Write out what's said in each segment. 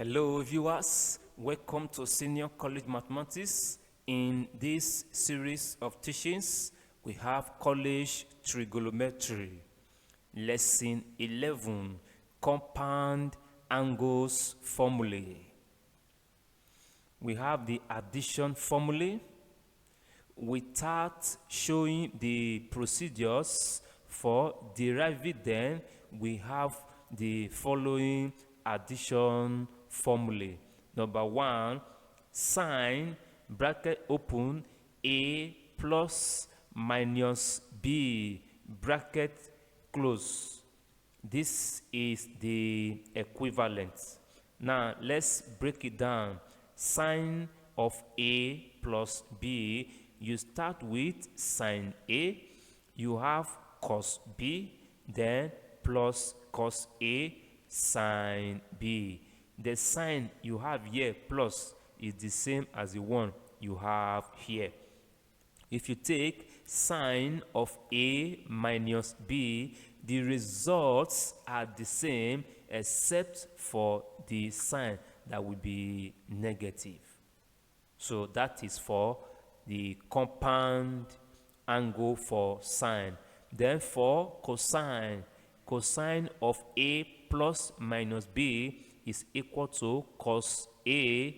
Hello viewers, welcome to Senior College Mathematics. In this series of teachings, we have College Trigonometry, Lesson 11, Compound Angles Formulae. We have the addition formulae. We start showing the procedures for deriving them. We have the following addition formulae. Number one, sine bracket open a plus minus b bracket close. This is the equivalent. Now let's break it down. Sine of a plus b, you start with sine a, you have cos b, then plus cos a sine b. The sign you have here plus is the same as the one you have here. If you take sine of a minus b, the results are the same except for the sign that will be negative. So that is for the compound angle for sine. Then for cosine, cosine of a plus minus b is equal to cos a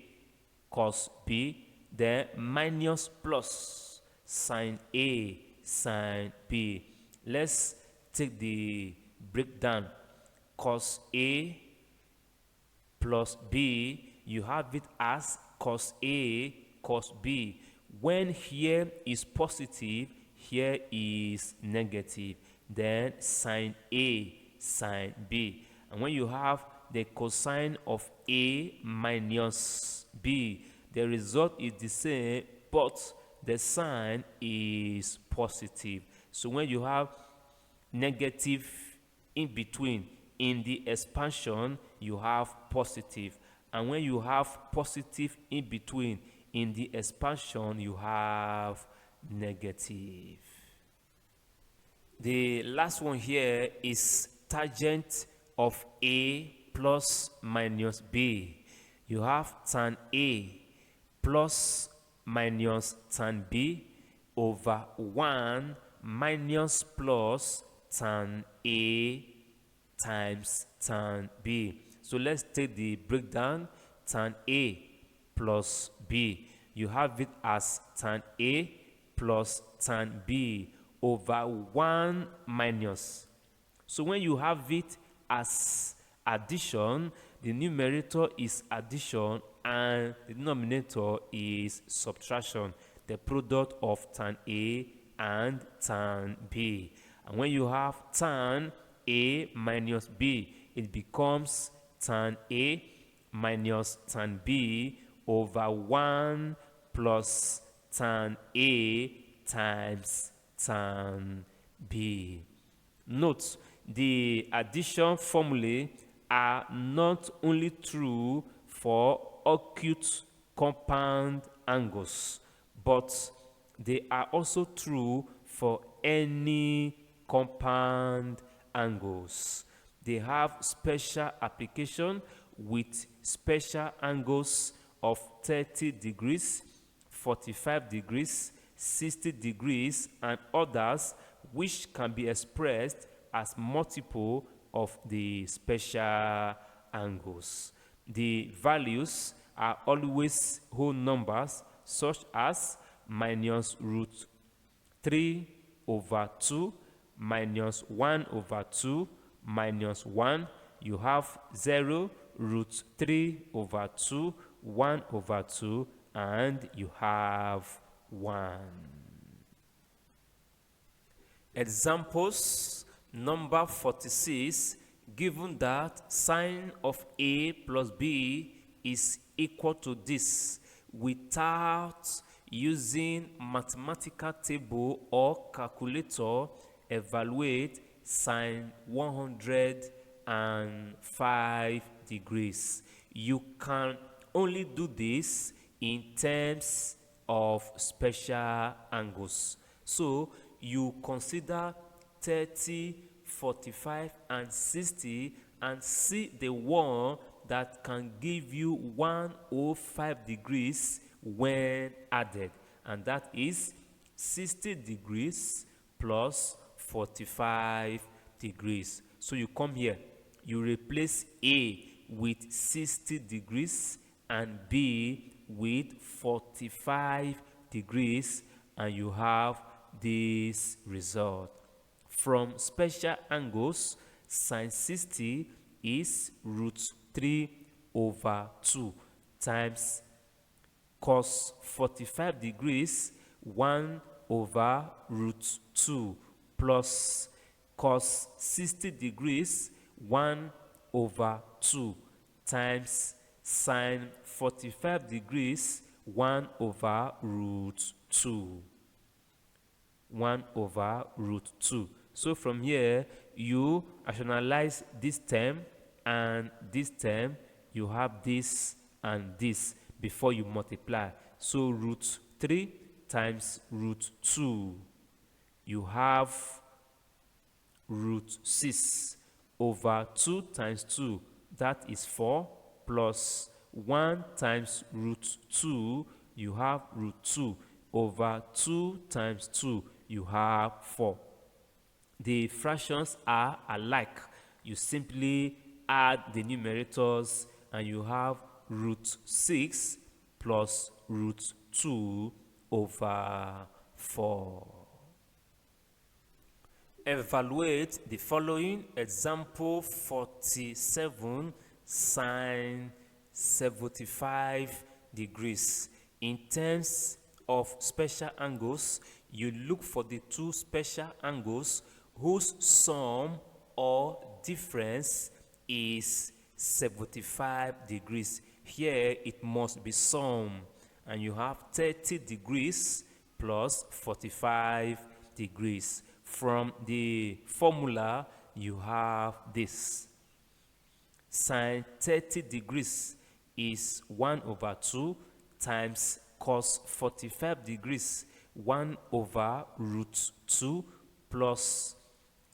cos b, then minus plus sine a sine b. Let's take the breakdown. Cos a plus b, you have it as cos a cos b. When here is positive, here is negative, then sine a sine b. And when you have the cosine of a minus b, the result is the same, but the sign is positive. So when you have negative in between, in the expansion, you have positive. And when you have positive in between, in the expansion, you have negative. The last one here is tangent of a plus minus b. You have tan a plus minus tan b over 1 minus plus tan a times tan b. So let's take the breakdown. Tan a plus b, you have it as tan a plus tan b over 1 minus. So when you have it as addition, the numerator is addition and the denominator is subtraction, the product of tan a and tan b. And when you have tan a minus b, it becomes tan a minus tan b over 1 plus tan a times tan b. Note, the addition formulae are not only true for acute compound angles, but they are also true for any compound angles. They have special application with special angles of 30 degrees, 45 degrees, 60 degrees, and others which can be expressed as multiple of the special angles. The values are always whole numbers, such as minus root 3 over 2, minus 1 over 2, minus 1. You have 0, root 3 over 2, 1 over 2, and you have 1. Examples number 46. Given that sine of a plus b is equal to this, without using mathematical table or calculator, evaluate sine 105 degrees. You can only do this in terms of special angles. So you consider 30, 45, and 60 and see the one that can give you 105 degrees when added, and that is 60 degrees plus 45 degrees. So you come here, you replace A with 60 degrees and B with 45 degrees, and you have this result. From special angles, sine 60 is root 3 over 2 times cos 45 degrees 1 over root 2 plus cos 60 degrees 1 over 2 times sine 45 degrees 1 over root 2. 1 over root 2. So from here, you rationalize this term and this term, you have this and this before you multiply. So root 3 times root 2, you have root 6 over 2 times 2, that is 4, plus 1 times root 2, you have root 2, over 2 times 2, you have 4. The fractions are alike. You simply add the numerators and you have root 6 plus root 2 over 4. Evaluate the following. Example 47, sine 75 degrees. In terms of special angles, you look for the two special angles whose sum or difference is 75 degrees. Here it must be sum, and you have 30 degrees plus 45 degrees. From the formula, you have this. Sine 30 degrees is 1 over 2 times cos 45 degrees 1 over root 2 plus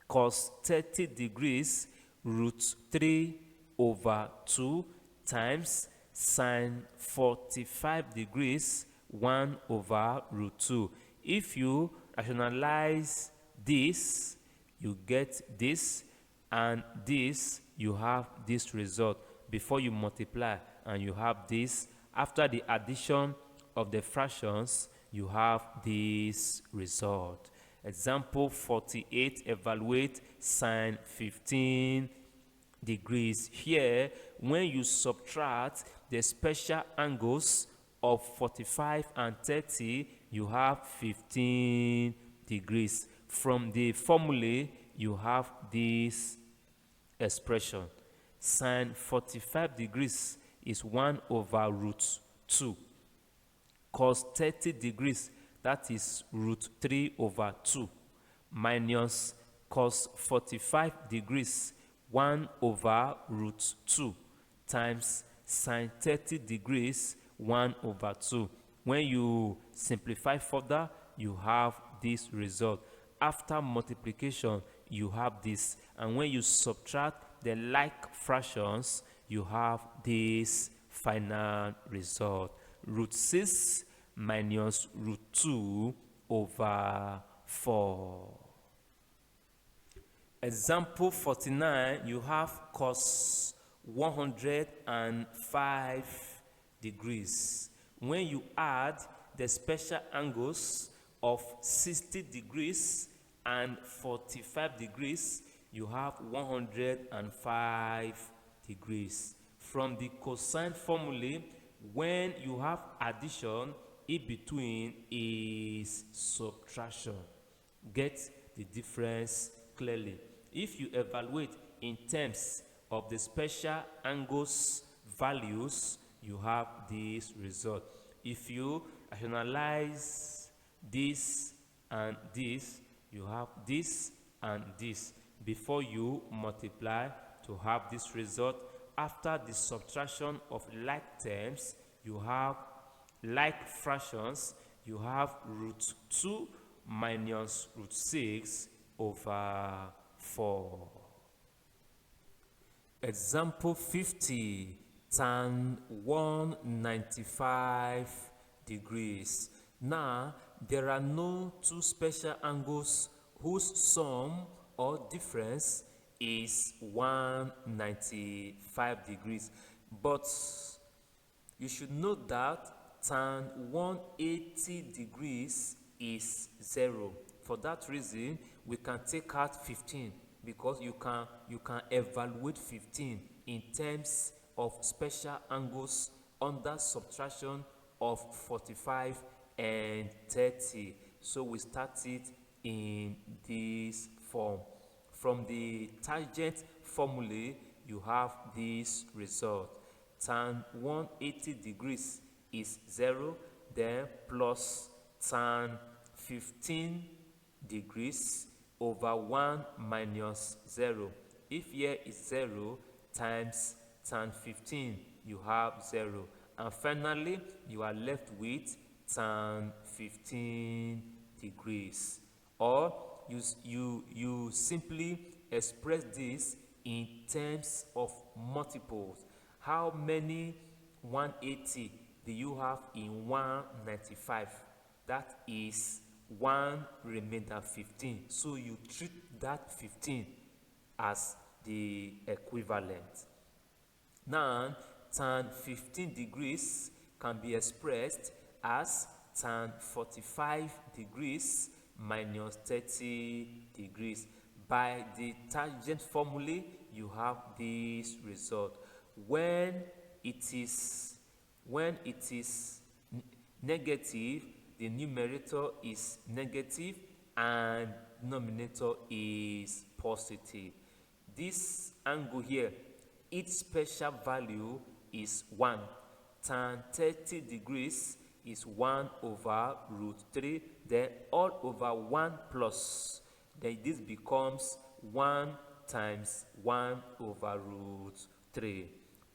cos 30 degrees root 3 over 2 times sine 45 degrees 1 over root 2. If you rationalize this, you get this, and this, you have this result. Before you multiply, and you have this. After the addition of the fractions, you have this result. Example 48, evaluate sine 15 degrees. Here, when you subtract the special angles of 45 and 30, you have 15 degrees. From the formulae, you have this expression. Sine 45 degrees is 1 over root 2. Cos 30 degrees, that is root 3 over 2, minus cos 45 degrees, 1 over root 2, times sine 30 degrees, 1 over 2. When you simplify further, you have this result. After multiplication, you have this. And when you subtract the like fractions, you have this final result. Root 6 minus root 2 over 4. Example 49, you have cos 105 degrees. When you add the special angles of 60 degrees and 45 degrees, you have 105 degrees. From the cosine formula, when you have addition, in between is subtraction. Get the difference clearly. If you evaluate in terms of the special angles values, you have this result. If you rationalize this and this, you have this and this. Before you multiply to have this result, after the subtraction of like terms, you have like fractions, you have root 2 minus root 6 over 4. Example 50, tan 195 degrees. Now, there are no two special angles whose sum or difference is 195 degrees. But you should note that tan 180 degrees is 0. For that reason, we can take out 15 because you can evaluate 15 in terms of special angles under subtraction of 45 and 30. So we start it in this form. From the tangent formulae, you have this result. Tan 180 degrees is 0, then plus tan 15 degrees over 1 minus 0. If here is 0 times tan 15, you have 0. And finally, you are left with tan 15 degrees. Or you simply express this in terms of multiples. How many 180 do you have in 195? That is 1 remainder 15. So you treat that 15 as the equivalent. Now, tan 15 degrees can be expressed as tan 45 degrees minus 30 degrees. By the tangent formulae, you have this result. When it is negative, the numerator is negative and denominator is positive. This angle here, its special value is 1. Tan 30 degrees is 1 over root 3, then all over 1 plus, then this becomes 1 times 1 over root 3.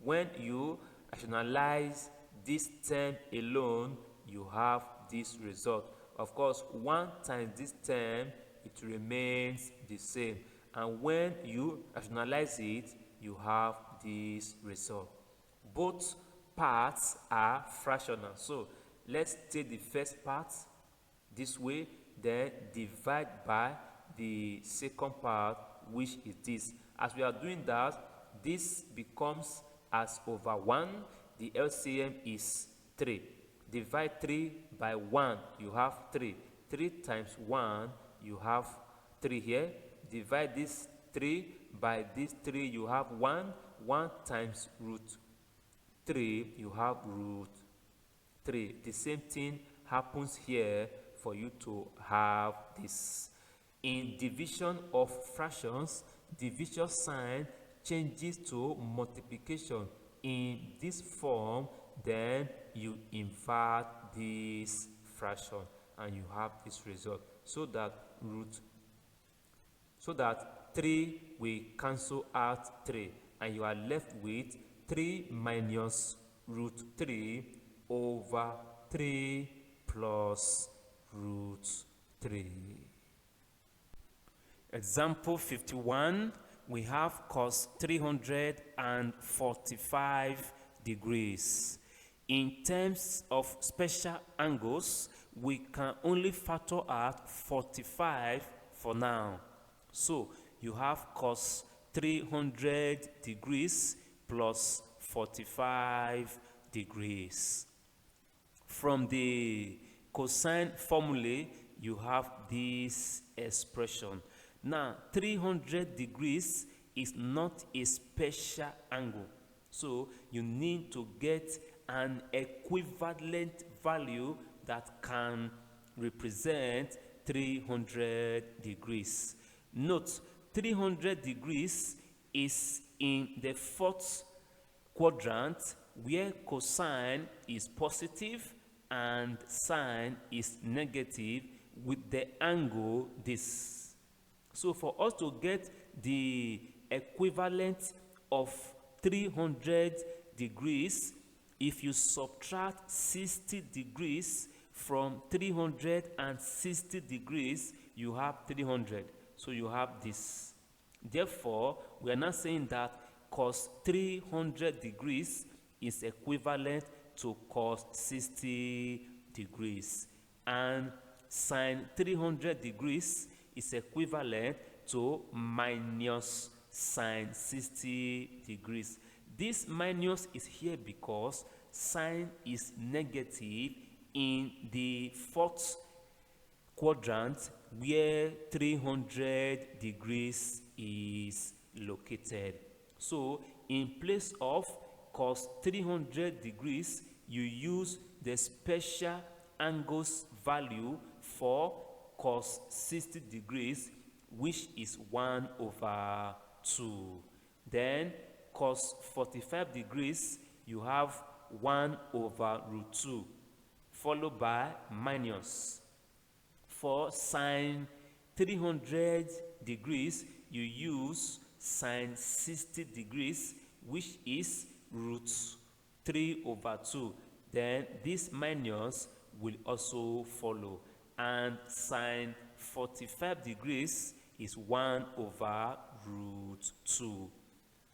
When you rationalize this term alone, you have this result. Of course, 1 times this term, it remains the same. And when you rationalize it, you have this result. Both parts are fractional. So let's take the first part this way, then divide by the second part, which is this. As we are doing that, this becomes as over 1. The LCM is 3. Divide 3 by 1, you have 3. 3 times 1, you have 3 here. Divide this 3 by this 3, you have 1. 1 times root 3, you have root 3. The same thing happens here for you to have this. In division of fractions, division sign changes to multiplication. In this form, then you invert this fraction and you have this result, so that 3 will cancel out 3 and you are left with 3 minus root 3 over 3 plus root 3. Example 51, we have cos 345 degrees. In terms of special angles, we can only factor out 45 for now. So you have cos 300 degrees plus 45 degrees. From the cosine formulae, you have this expression. Now, 300 degrees is not a special angle. So you need to get an equivalent value that can represent 300 degrees. Note, 300 degrees is in the fourth quadrant where cosine is positive and sine is negative with the angle this. So for us to get the equivalent of 300 degrees, if you subtract 60 degrees from 360 degrees, you have 300. So you have this. Therefore, we are not saying that cos 300 degrees is equivalent to cos 60 degrees, and sine 300 degrees is equivalent to minus sine 60 degrees. This minus is here because sine is negative in the fourth quadrant where 300 degrees is located. So in place of cos 300 degrees, you use the special angles value for cos 60 degrees, which is 1/2. Then cos 45 degrees, you have 1/√2, followed by minus. For sine 300 degrees, you use sine 60 degrees, which is √3/2. Then this minus will also follow, and sine 45 degrees is 1/√2.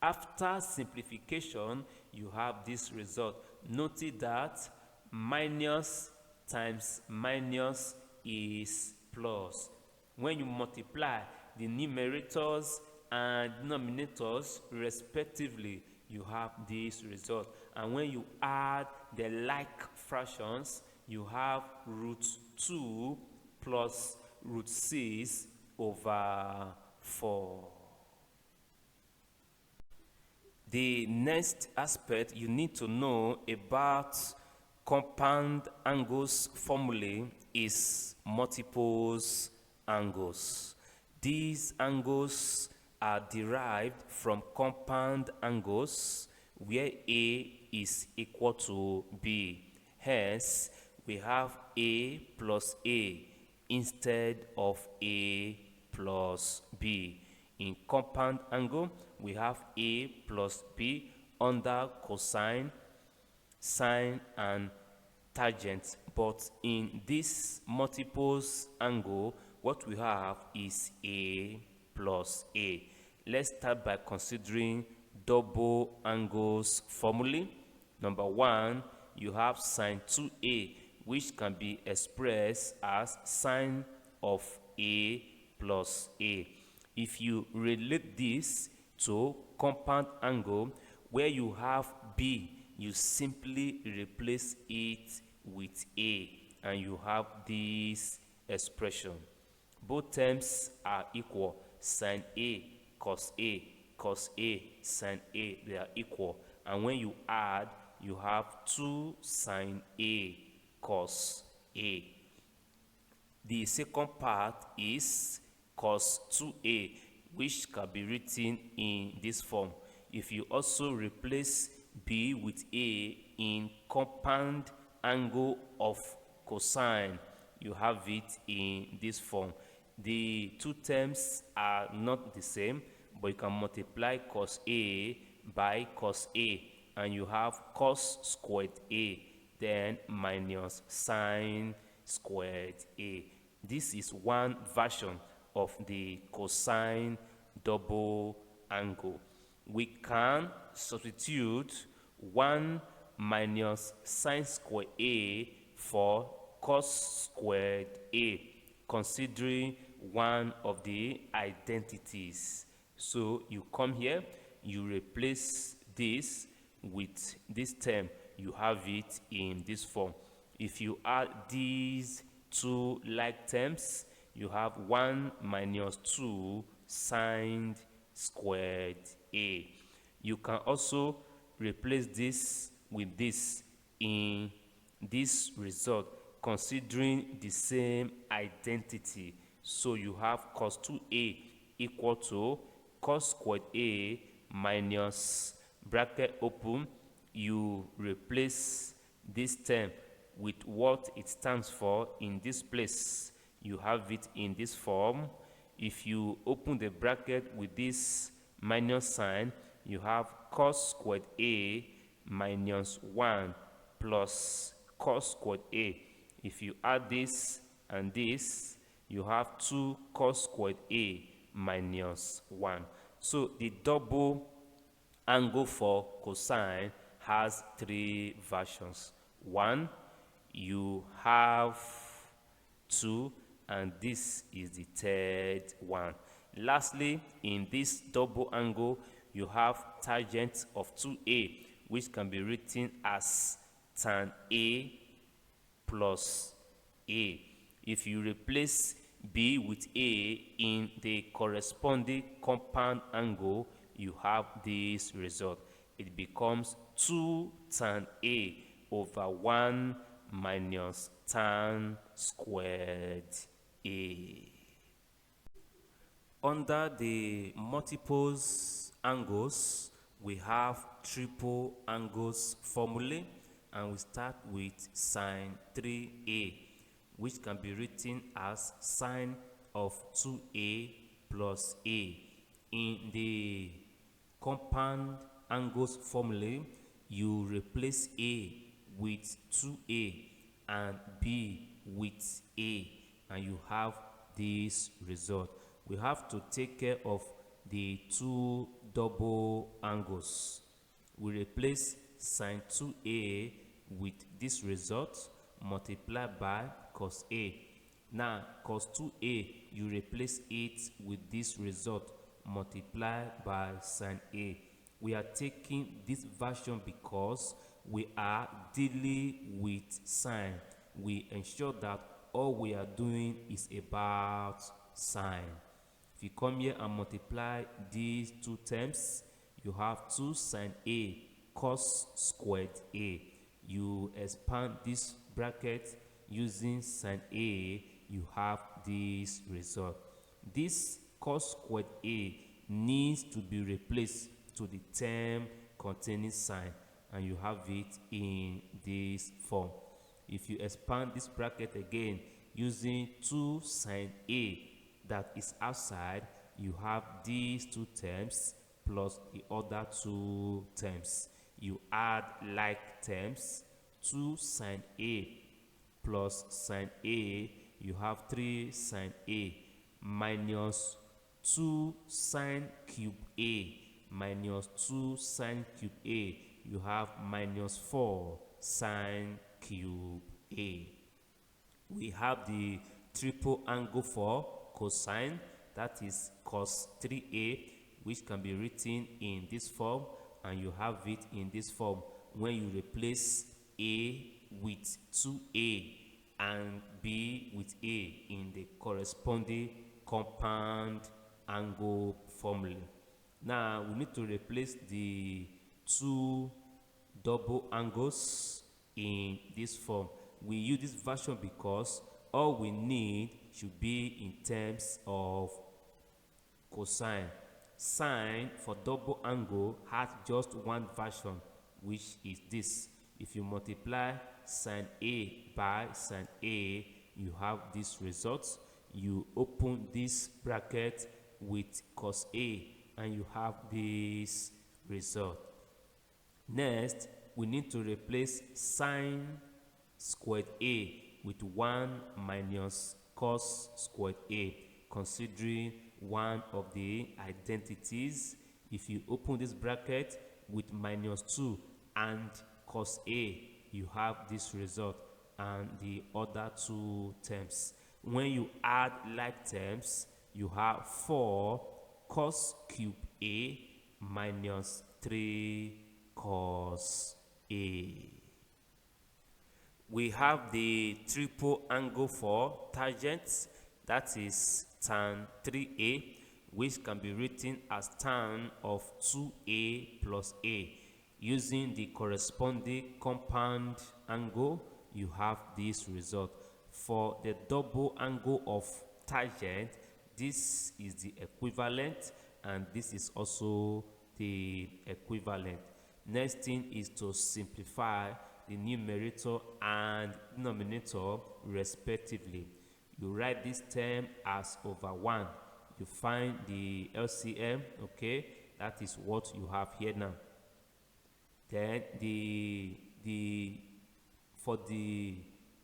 After simplification, you have this result. Note that minus times minus is plus. When you multiply the numerators and denominators respectively, you have this result. And when you add the like fractions, you have √2 plus √6/4. The next aspect you need to know about compound angles formulae is multiples angles. These angles are derived from compound angles where A is equal to B. Hence, we have A plus A instead of A plus B. In compound angle, we have A plus B under cosine, sine, and tangent. But in this multiples angle, what we have is A plus A. Let's start by considering double angles formulae. Number one, you have sine 2A, which can be expressed as sine of A plus A. If you relate this to compound angle where you have B, you simply replace it with A and you have this expression. Both terms are equal. Sine A, cos A, sine A, they are equal. And when you add, you have 2 sine A cos A. The second part is cos 2A, which can be written in this form. If you also replace B with A in compound angle of cosine, you have it in this form. The two terms are not the same, but you can multiply cos A by cos A, and you have cos squared A, then minus sine squared A. This is one version of the cosine double angle. We can substitute 1 minus sine squared A for cos squared A, considering one of the identities. So you come here, you replace this with this term, you have it in this form. If you add these two like terms, you have 1 minus 2 sine squared A. You can also replace this with this in this result, considering the same identity. So you have cos 2A equal to cos squared A minus bracket open. You replace this term with what it stands for in this place. You have it in this form. If you open the bracket with this minus sign, you have cos squared A minus 1 plus cos squared A. If you add this and this, you have 2 cos squared A minus 1. So the double angle for cosine has three versions. One, you have two, and this is the third one. Lastly, in this double angle, you have tangent of 2a, which can be written as tan A plus A. If you replace B with A in the corresponding compound angle, you have this result. It becomes 2 tan A over 1 minus tan squared A. Under the multiples angles, we have triple angles formulae, and we start with sine 3a, which can be written as sine of 2a plus a. In the compound angles formulae, you replace a with 2a and b with a, and you have this result. We have to take care of the two double angles. We replace sine 2a with this result multiplied by cos a. Now cos 2a, you replace it with this result multiplied by sine a. We are taking this version because we are dealing with sine. We ensure that all we are doing is about sine. If you come here and multiply these two terms, you have 2 sine a cos squared a. You expand this bracket using sine a, you have this result. This cos squared a needs to be replaced to the term containing sine, and you have it in this form. If you expand this bracket again using 2 sine a that is outside, you have these two terms plus the other two terms. You add like terms, 2 sine a plus sine a, you have 3 sine a minus 2 sine cube a minus 2 sine cube a, you have minus 4 sine cube a. We have the triple angle for cosine, that is cos 3a, which can be written in this form, and you have it in this form when you replace a with 2a and b with a in the corresponding compound angle formula. Now we need to replace the two double angles in this form. We use this version because all we need should be in terms of cosine. Sine for double angle has just one version, which is this. If you multiply sine a by sine a, you have this result. You open this bracket with cos a, and you have this result. Next, we need to replace sine squared a with 1 minus cos squared a, considering one of the identities. If you open this bracket with minus 2 and cos a, you have this result and the other two terms. When you add like terms, you have 4 cos cube a minus 3 cos a. We have the triple angle for tangents, that is tan 3a, which can be written as tan of 2a plus a. Using the corresponding compound angle, you have this result. For the double angle of tangent, this is the equivalent, and this is also the equivalent. Next thing is to simplify the numerator and denominator respectively. You write this term as over 1. You find the LCM, okay? That is what you have here now. Then for the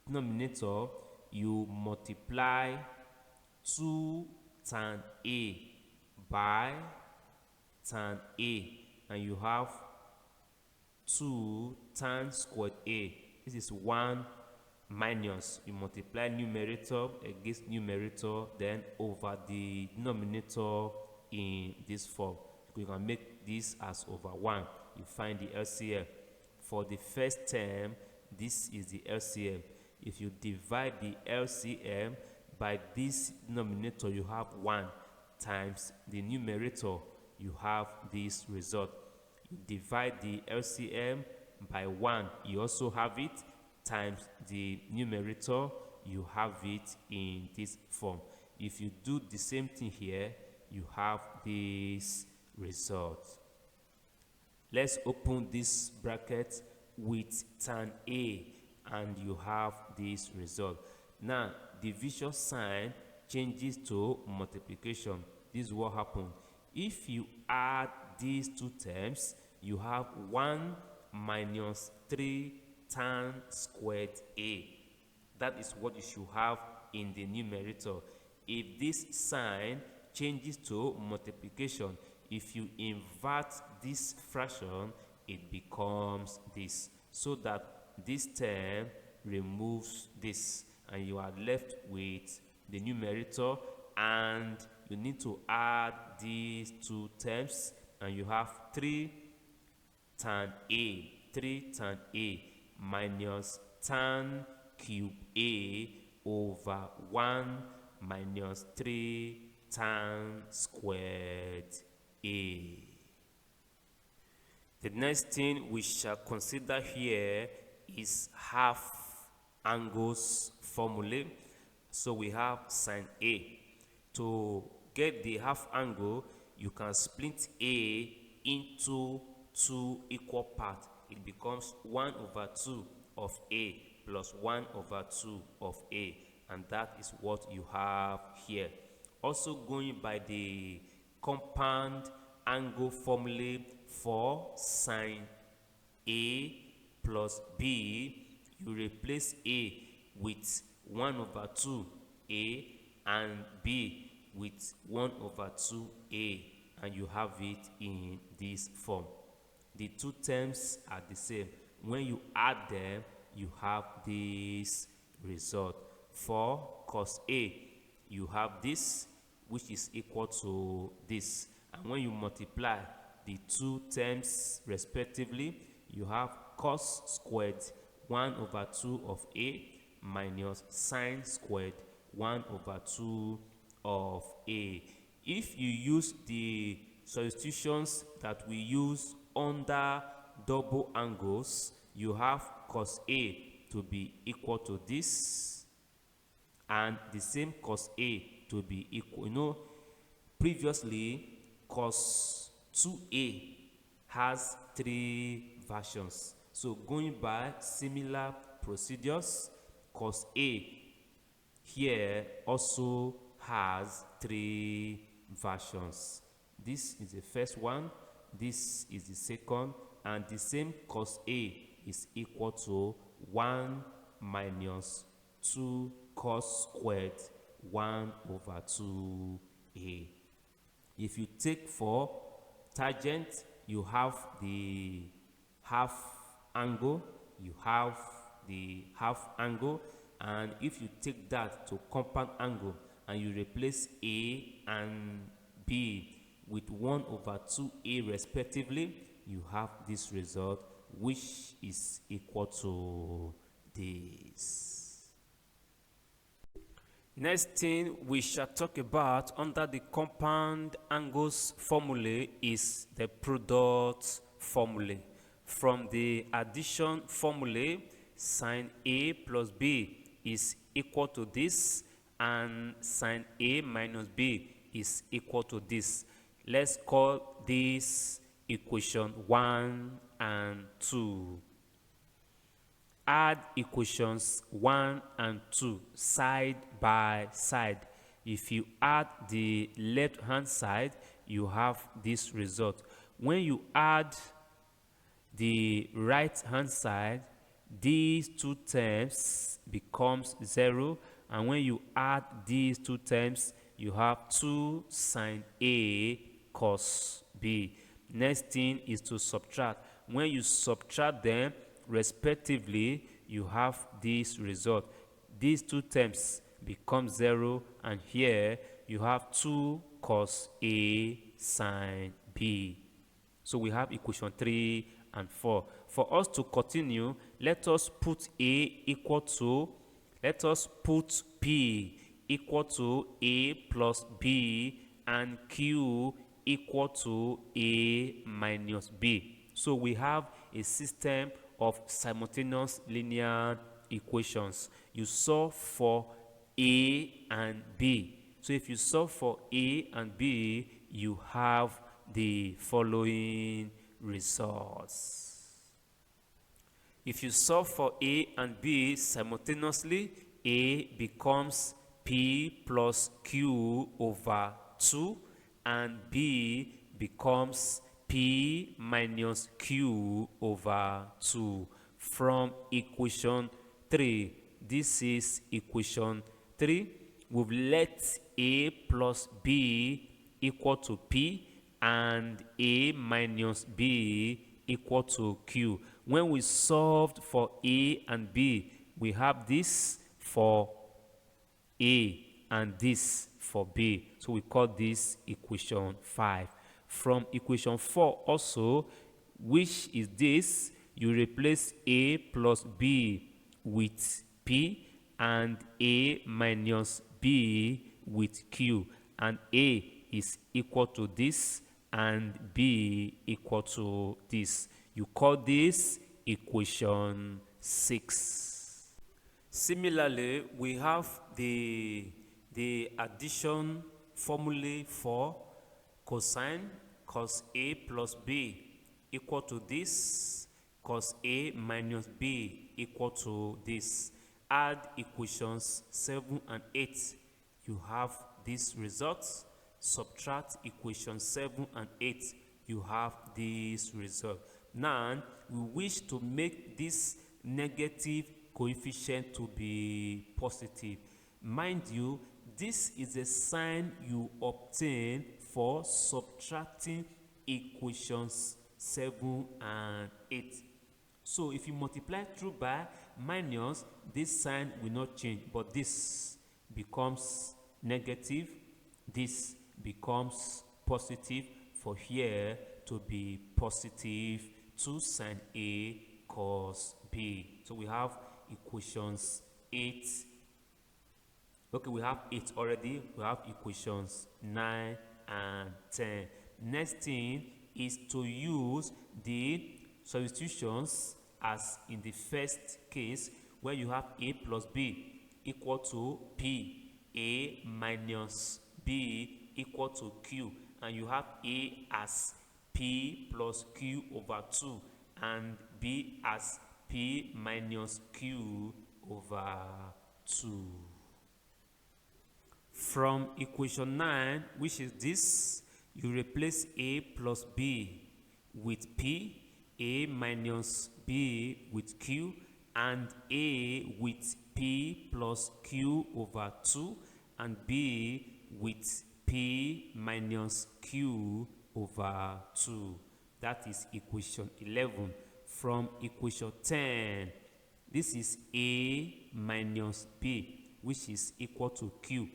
denominator, you multiply 2 tan a by tan a, and you have 2 tan squared A. This is 1 minus, you multiply numerator against numerator, then over the denominator in this form. You can make this as over 1. You find the LCM. For the first term, this is the LCM. If you divide the LCM by this denominator, you have 1 times the numerator, you have this result. You divide the LCM by 1, you also have it, times the numerator, you have it in this form. If you do the same thing here, you have this result. Let's open this bracket with tan A, and you have this result. Now, division sign changes to multiplication. This is what happened. If you add these two terms, you have 1 minus 3 tan squared A. That is what you should have in the numerator. If this sign changes to multiplication, if you invert this fraction, it becomes this, so that this term removes this, and you are left with the numerator, and you need to add these two terms, and you have 3 tan A, 3 tan A minus tan cube A over 1 minus 3 tan squared A. The next thing we shall consider here is half angles formulae. So we have sine A. To get the half angle, you can split A into 2 equal parts. It becomes 1 over 2 of A plus 1 over 2 of A, and that is what you have here. Also, going by the compound angle formula for sine A plus B, you replace A with 1 over 2 A and B with 1 over 2 A, and you have it in this form. The two terms are the same. When you add them, you have this result. For cos A, you have this, which is equal to this. And when you multiply the two terms respectively, you have cos squared 1 over 2 of A minus sine squared 1 over 2 of A. If you use the substitutions that we use under double angles, you have cos A to be equal to this, and the same cos A to be equal. Previously, cos 2A has 3 versions. So going by similar procedures, cos A here also has 3 versions. This is the first one, this is the second, and the same cos A is equal to 1 minus 2 cos squared 1 over 2A. If you take for tangent, you have the half angle, and if you take that to compound angle and you replace A and B with 1 over 2A respectively, you have this result, which is equal to this. Next thing we shall talk about under the compound angles formulae is the product formulae. From the addition formulae, sine A plus B is equal to this, and sine A minus B is equal to this. Let's call this equation 1 and 2. Add equations 1 and 2 side by side. If you add the left hand side, you have this result. When you add the right hand side, these two terms becomes 0, and when you add these two terms, you have 2 sine A cos B. Next thing is to subtract. When you subtract them respectively, you have this result. These two terms become 0, and here you have 2 cos A sine B. So we have equation 3 and 4. For us to continue, let us put P equal to A plus B and Q equal to A minus B. So we have a system of simultaneous linear equations. You solve for A and B. So if you solve for A and B, you have the following results. If you solve for A and B simultaneously, A becomes P plus Q over 2 and B becomes P minus Q over 2 from equation 3. This is equation 3. We've let A plus B equal to P and A minus B equal to Q. When we solved for A and B, we have this for A and this for B. So we call this equation 5. From equation 4 also, which is this, you replace A plus B with P and A minus B with Q. And A is equal to this and B equal to this. You call this equation 6. Similarly, we have the addition formulae for cosine cos A plus B equal to this, cos A minus B equal to this. Add equations 7 and 8. You have these results. Subtract equations 7 and 8. You have this result. Now, we wish to make this negative coefficient to be positive. Mind you, this is a sign you obtain for subtracting equations 7 and 8. So if you multiply through by minus, this sign will not change, but this becomes negative, this becomes positive, for here to be positive 2 sine A cos B. So we have equations 8. Okay, we have 8 already. We have equations 9 and 10. Next thing is to use the substitutions as in the first case, where you have A plus B equal to P, A minus B equal to Q, and you have A as P plus Q over 2 and B as P minus Q over 2. From equation 9, which is this, you replace A plus B with P, A minus B with Q, and A with P plus Q over 2, and B with P minus Q over 2. That is equation 11. From equation 10, this is A minus B, which is equal to Q.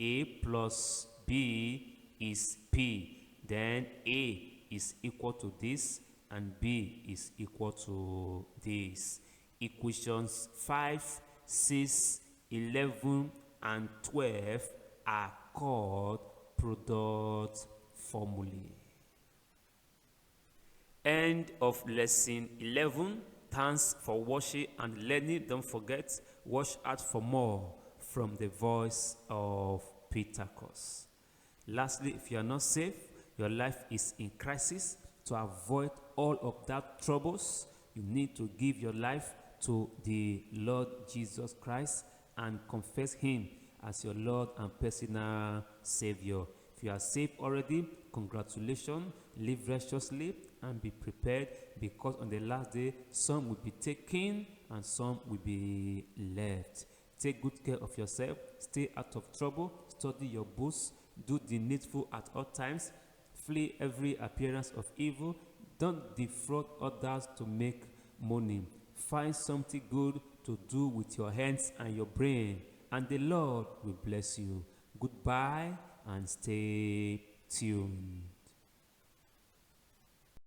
A plus B is P. Then A is equal to this and B is equal to this. Equations 5, 6, 11, and 12 are called product formulae. End of lesson 11. Thanks for watching and learning. Don't forget, watch out for more from the voice of Peter Kos. Lastly, if you are not safe, your life is in crisis. To avoid all of that troubles, you need to give your life to the Lord Jesus Christ and confess Him as your Lord and personal Savior. If you are saved already, congratulations. Live righteously and be prepared, because on the last day, some will be taken and some will be left. Take good care of yourself. Stay out of trouble. Study your books. Do the needful at all times. Flee every appearance of evil. Don't defraud others to make money. Find something good to do with your hands and your brain, and the Lord will bless you. Goodbye and stay tuned.